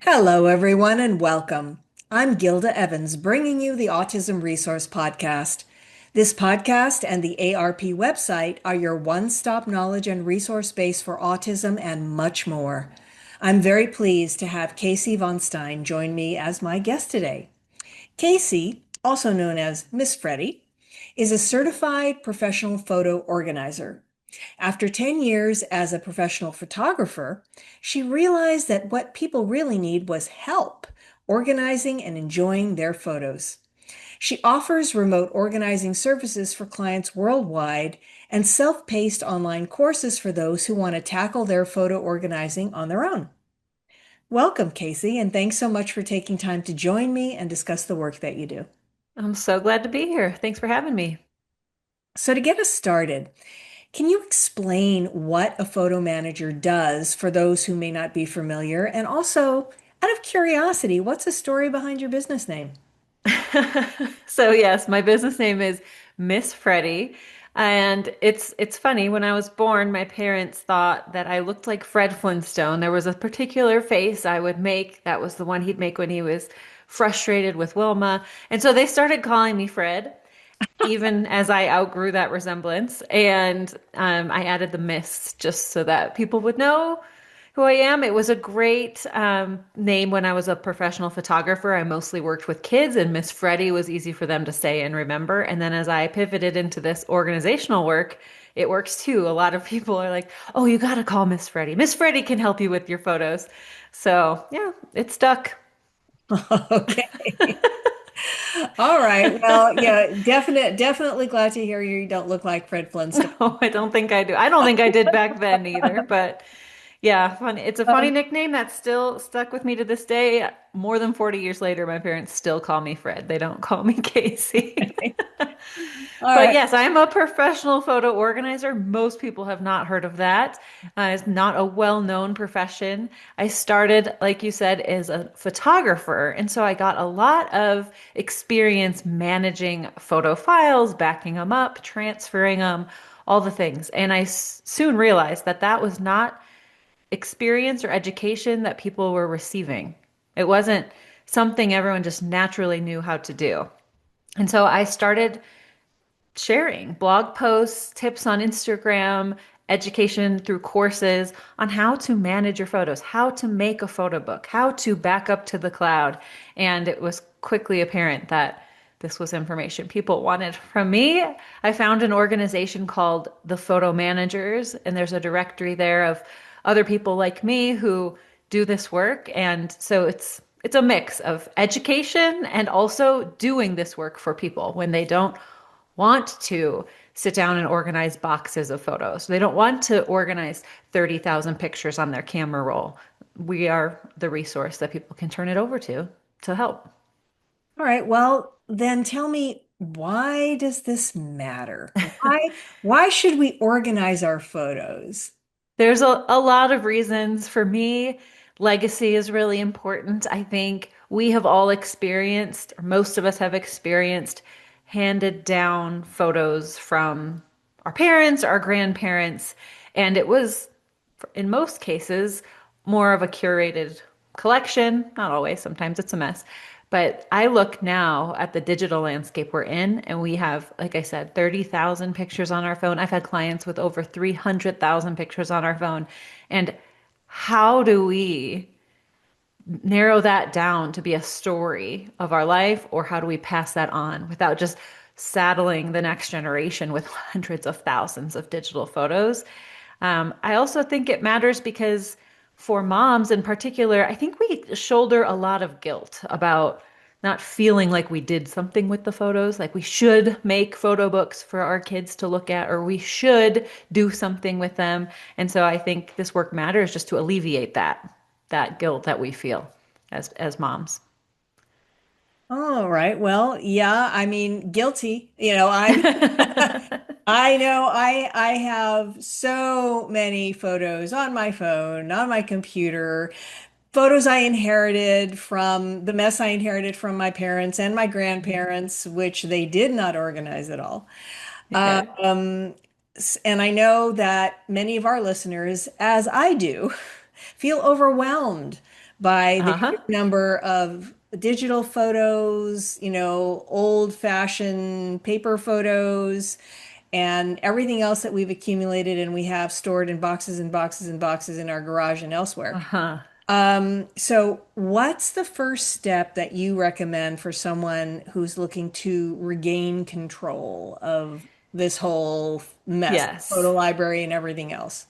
Hello, everyone, and welcome. I'm Gilda Evans, bringing you the Autism Resource Podcast. This podcast and the ARP website are your one-stop knowledge and resource base for autism and much more. I'm very pleased to have Casey Von Stein join me as my guest today. Casey, also known as Miss Freddy, is a certified professional photo organizer. After 10 years as a professional photographer, she realized that what people really need was help organizing and enjoying their photos. She offers remote organizing services for clients worldwide and self-paced online courses for those who want to tackle their photo organizing on their own. Welcome, Casey, and thanks so much for taking time to join me and discuss the work that you do. I'm so glad to be here. Thanks for having me. So, to get us started, can you explain what a photo manager does for those who may not be familiar? And also, out of curiosity, what's the story behind your business name? So yes, my business name is Miss Freddy. And it's funny, when I was born, my parents thought that I looked like Fred Flintstone. There was a particular face I would make. That was the one he'd make when he was frustrated with Wilma. And so they started calling me Fred, even as I outgrew that resemblance. And I added the Miss just so that people would know who I am. It was a great name when I was a professional photographer. I mostly worked with kids, and Miss Freddy was easy for them to say and remember. And then as I pivoted into this organizational work, it works too. A lot of people are like, "Oh, you got to call Miss Freddy. Miss Freddy can help you with your photos." So yeah, it stuck. Okay. All right. Well, yeah, definitely glad to hear you don't look like Fred Flintstone. No, I don't think I do. I don't think I did back then either, but yeah, funny. It's a funny Um, nickname that's still stuck with me to this day. More than 40 years later, my parents still call me Fred. They don't call me Casey. all But right. yes, I'm a professional photo organizer. Most people have not heard of that. It's not a well-known profession. I started, like you said, as a photographer, and so I got a lot of experience managing photo files, backing them up, transferring them, all the things. And I soon realized that that was not experience or education that people were receiving. It wasn't something everyone just naturally knew how to do. And so I started sharing blog posts, tips on Instagram, education through courses on how to manage your photos, how to make a photo book, how to back up to the cloud. And it was quickly apparent that this was information people wanted from me. I found an organization called the Photo Managers, and there's a directory there of other people like me who do this work. And so it's a mix of education and also doing this work for people when they don't want to sit down and organize boxes of photos. They don't want to organize 30,000 pictures on their camera roll. We are the resource that people can turn it over to help. All right. Well, then tell me, why does this matter? Why should we organize our photos? There's a lot of reasons. For me, legacy is really important. I think we have all experienced, or most of us have experienced, handed down photos from our parents, our grandparents, and it was, in most cases, more of a curated collection. Not always, sometimes it's a mess. But I look now at the digital landscape we're in, and we have, like I said, 30,000 pictures on our phone. I've had clients with over 300,000 pictures on our phone. And how do we narrow that down to be a story of our life, or how do we pass that on without just saddling the next generation with hundreds of thousands of digital photos? I also think it matters because for moms in particular, I think we shoulder a lot of guilt about not feeling like we did something with the photos, like we should make photo books for our kids to look at, or we should do something with them. And so I think this work matters just to alleviate that guilt that we feel as moms. All right. Well, yeah, I mean, guilty. I know I have so many photos on my phone, on my computer, photos I inherited from the mess I inherited from my parents and my grandparents, which they did not organize at all. Okay. Um, and I know that many of our listeners, as I do, feel overwhelmed by the sheer Uh-huh. number of digital photos, old-fashioned paper photos, and everything else that we've accumulated and we have stored in boxes and boxes and boxes in our garage and elsewhere. Uh-huh. So what's the first step that you recommend for someone who's looking to regain control of this whole mess, photo Yes. library and everything else?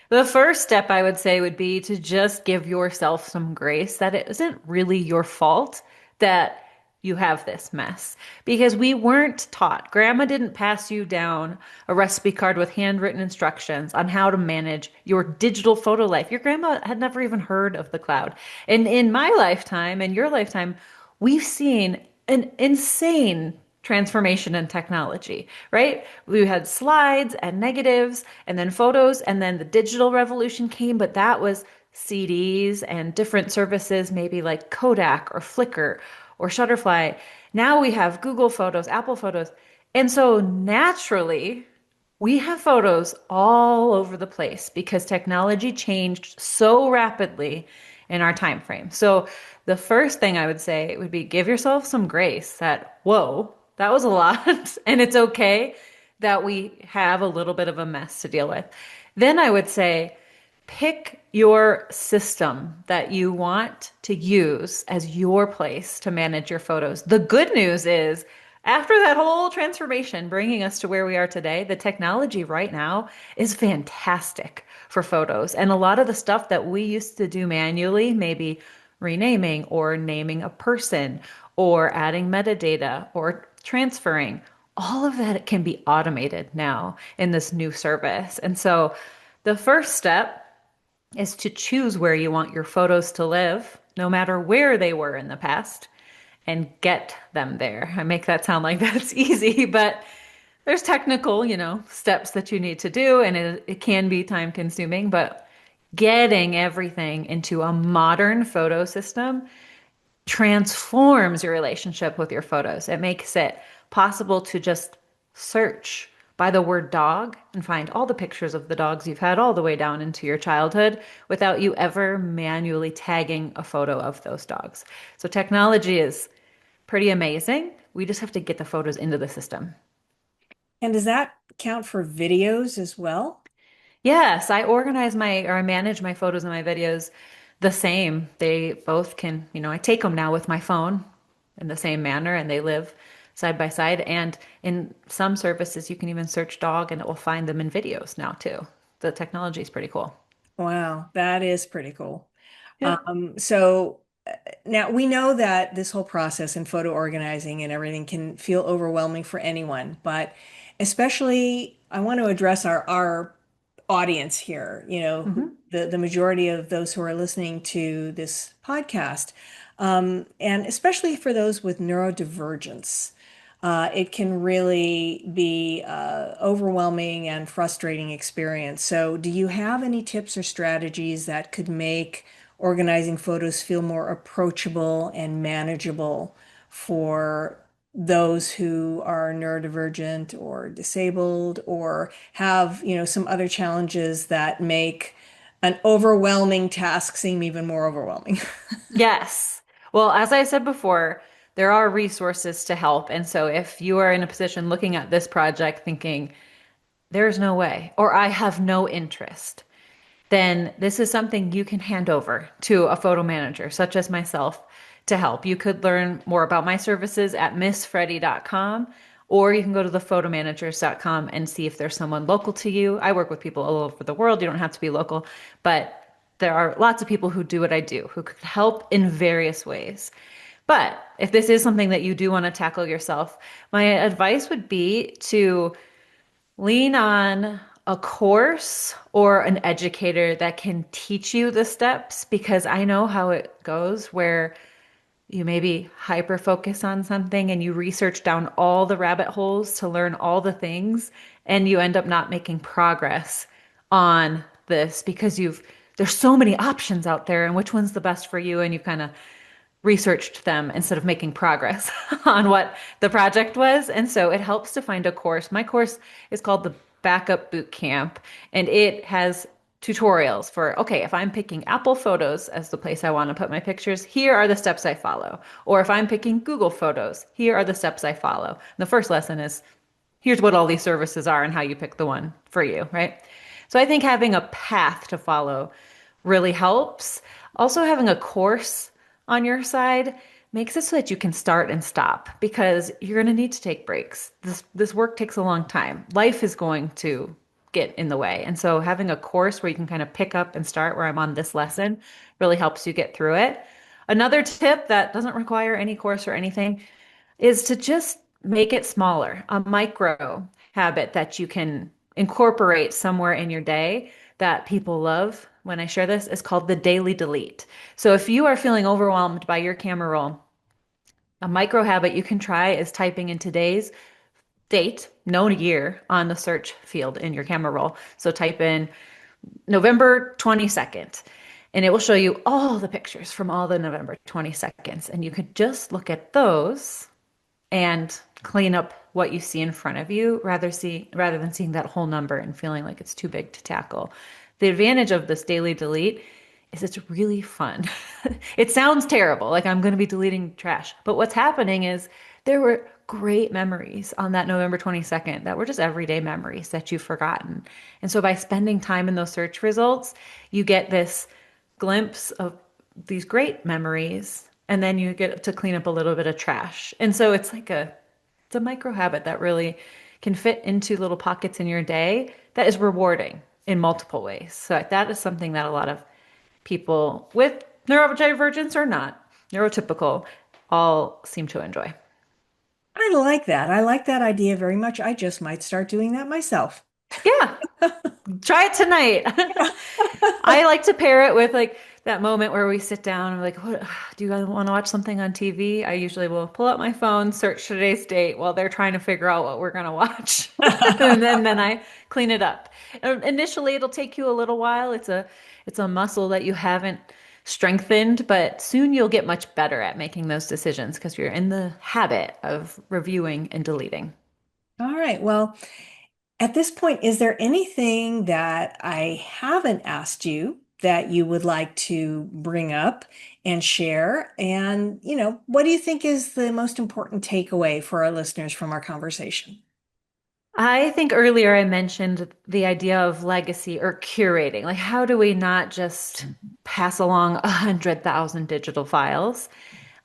The first step I would say would be to just give yourself some grace that it isn't really your fault that you have this mess because we weren't taught. Grandma didn't pass you down a recipe card with handwritten instructions on how to manage your digital photo life. Your grandma had never even heard of the cloud. And in my lifetime and your lifetime, we've seen an insane transformation in technology, right? We had slides and negatives and then photos, and then the digital revolution came, but that was CDs and different services, maybe like Kodak or Flickr or Shutterfly. Now we have Google Photos, Apple Photos. And so naturally, we have photos all over the place because technology changed so rapidly in our time frame. So the first thing I would say would be give yourself some grace that, whoa, that was a lot. And it's okay that we have a little bit of a mess to deal with. Then I would say, pick your system that you want to use as your place to manage your photos. The good news is, after that whole transformation bringing us to where we are today, the technology right now is fantastic for photos. And a lot of the stuff that we used to do manually, maybe renaming or naming a person or adding metadata or transferring, all of that can be automated now in this new service. And so the first step is to choose where you want your photos to live, no matter where they were in the past, and get them there. I make that sound like that's easy, but there's technical, steps that you need to do, and it can be time consuming, but getting everything into a modern photo system transforms your relationship with your photos. It makes it possible to just search by the word dog and find all the pictures of the dogs you've had all the way down into your childhood without you ever manually tagging a photo of those dogs. So technology is pretty amazing. We just have to get the photos into the system. And does that count for videos as well? Yes, I manage my photos and my videos the same. They both can, I take them now with my phone in the same manner and they live side by side. And in some services, you can even search dog and it will find them in videos now too. The technology is pretty cool. Wow, that is pretty cool. Yeah. So now we know that this whole process and photo organizing and everything can feel overwhelming for anyone, but especially I want to address our audience here, Hmm. the majority of those who are listening to this podcast, and especially for those with neurodivergence. It can really be overwhelming and frustrating experience. So, do you have any tips or strategies that could make organizing photos feel more approachable and manageable for those who are neurodivergent or disabled or have, some other challenges that make an overwhelming task seem even more overwhelming? Yes. Well, as I said before, there are resources to help. And so if you are in a position looking at this project thinking, there's no way, or I have no interest, then this is something you can hand over to a photo manager, such as myself, to help. You could learn more about my services at missfreddy.com, or you can go to thephotomanagers.com and see if there's someone local to you. I work with people all over the world. You don't have to be local, but there are lots of people who do what I do, who could help in various ways. But if this is something that you do want to tackle yourself, my advice would be to lean on a course or an educator that can teach you the steps because I know how it goes where you maybe hyper focus on something and you research down all the rabbit holes to learn all the things and you end up not making progress on this because there's so many options out there and which one's the best for you and you kind of researched them instead of making progress on what the project was. And so it helps to find a course. My course is called the Backup Boot Camp, and it has tutorials for, okay, if I'm picking Apple Photos as the place I want to put my pictures, here are the steps I follow. Or if I'm picking Google Photos, here are the steps I follow. And the first lesson is here's what all these services are and how you pick the one for you, right? So I think having a path to follow really helps. Also, having a course on your side makes it so that you can start and stop because you're going to need to take breaks. This work takes a long time. Life is going to get in the way. And so having a course where you can kind of pick up and start where I'm on this lesson really helps you get through it. Another tip that doesn't require any course or anything is to just make it smaller, a micro habit that you can incorporate somewhere in your day that people love. When I share this, is called the daily delete. So if you are feeling overwhelmed by your camera roll, a micro habit you can try is typing in today's date, no year, on the search field in your camera roll. So type in November 22nd, and it will show you all the pictures from all the November 22nds. And you could just look at those and clean up what you see in front of you rather than seeing that whole number and feeling like it's too big to tackle. The advantage of this daily delete is it's really fun. It sounds terrible, like I'm going to be deleting trash, but what's happening is there were great memories on that November 22nd that were just everyday memories that you've forgotten. And so by spending time in those search results, you get this glimpse of these great memories, and then you get to clean up a little bit of trash. And so it's a micro habit that really can fit into little pockets in your day that is rewarding in multiple ways. So that is something that a lot of people with neurodivergence or not, neurotypical, all seem to enjoy. I like that. I like that idea very much. I just might start doing that myself. Yeah, try it tonight. I like to pair it with like that moment where we sit down and we're like, what, do you guys want to watch something on TV? I usually will pull out my phone, search today's date while they're trying to figure out what we're going to watch. And then I clean it up. Initially, it'll take you a little while. It's a muscle that you haven't strengthened, but soon you'll get much better at making those decisions because you're in the habit of reviewing and deleting. All right. Well, at this point, is there anything that I haven't asked you that you would like to bring up and share? And, what do you think is the most important takeaway for our listeners from our conversation? I think earlier I mentioned the idea of legacy or curating. Like, how do we not just pass along 100,000 digital files?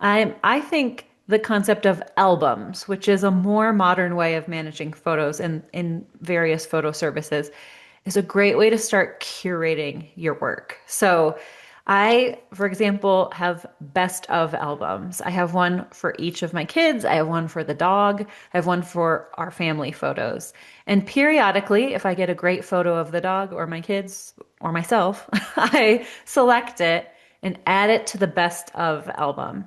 I think the concept of albums, which is a more modern way of managing photos in various photo services, is a great way to start curating your work. So I, for example, have best of albums. I have one for each of my kids. I have one for the dog. I have one for our family photos. And periodically, if I get a great photo of the dog or my kids or myself, I select it and add it to the best of album.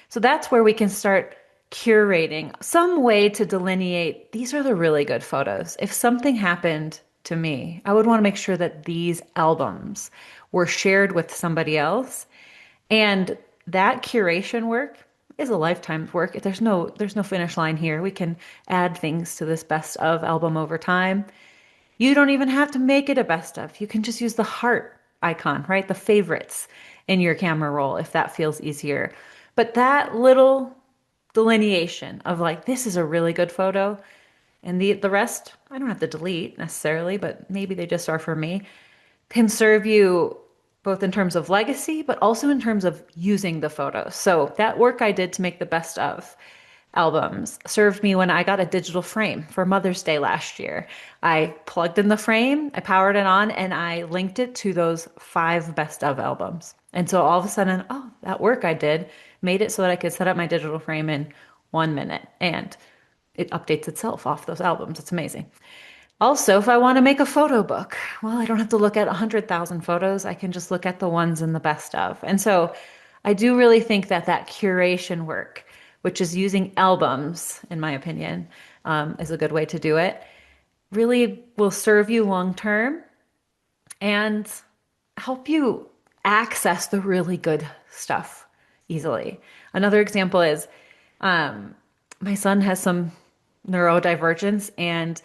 So that's where we can start curating some way to delineate these are the really good photos. If something happened to me, I would want to make sure that these albums were shared with somebody else. And that curation work is a lifetime's work. There's no finish line here. We can add things to this best of album over time. You don't even have to make it a best of. You can just use the heart icon, right? The favorites in your camera roll if that feels easier. But that little delineation of like, this is a really good photo, and the rest, I don't have to delete necessarily, but maybe they just are for me, can serve you both in terms of legacy, but also in terms of using the photos. So that work I did to make the best of albums served me when I got a digital frame for Mother's Day last year. I plugged in the frame, I powered it on, and I linked it to those 5 best of albums. And so all of a sudden, oh, that work I did made it so that I could set up my digital frame in 1 minute and it updates itself off those albums. It's amazing. Also, if I want to make a photo book, well, I don't have to look at 100,000 photos. I can just look at the ones in the best of. And so I do really think that that curation work, which is using albums, in my opinion, is a good way to do it, really will serve you long term and help you access the really good stuff easily. Another example is my son has some neurodivergence, and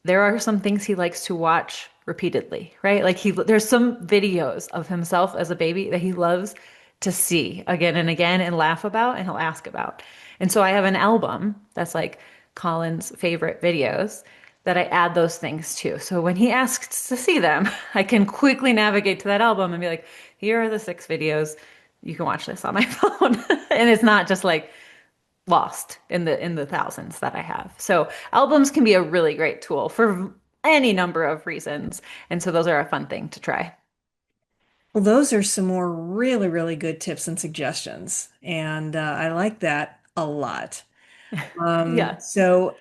there are some things he likes to watch repeatedly, right? Like there's some videos of himself as a baby that he loves to see again and again and laugh about and he'll ask about. And so I have an album that's like Colin's favorite videos that I add those things to. So when he asks to see them, I can quickly navigate to that album and be like, here are the 6 videos. You can watch this on my phone. And it's not just like lost in the thousands that I have. So albums can be a really great tool for any number of reasons. And so those are a fun thing to try. Well, those are some more really, really good tips and suggestions. And I like that a lot. Yeah.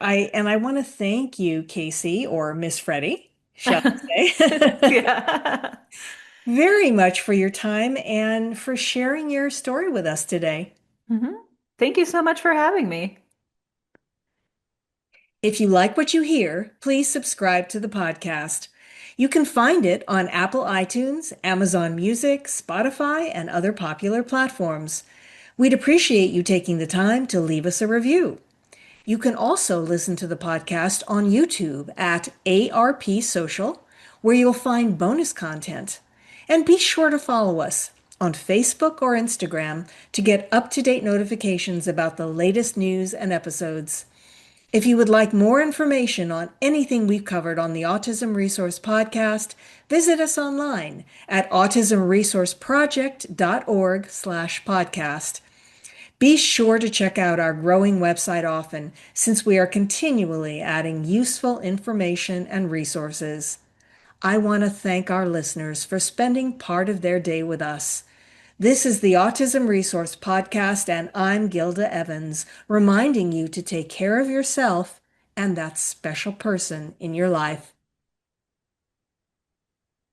I want to thank you, Casey, or Miss Freddy, shall I say, Yeah. very much for your time and for sharing your story with us today. hmm Thank you so much for having me. If you like what you hear, please subscribe to the podcast. You can find it on Apple iTunes, Amazon Music, Spotify, and other popular platforms. We'd appreciate you taking the time to leave us a review. You can also listen to the podcast on YouTube at ARP Social, where you'll find bonus content. And be sure to follow us on Facebook or Instagram to get up-to-date notifications about the latest news and episodes. If you would like more information on anything we've covered on the Autism Resource Podcast, visit us online at autismresourceproject.org/podcast. Be sure to check out our growing website often, since we are continually adding useful information and resources. I want to thank our listeners for spending part of their day with us. This is the Autism Resource Podcast, and I'm Gilda Evans, reminding you to take care of yourself and that special person in your life.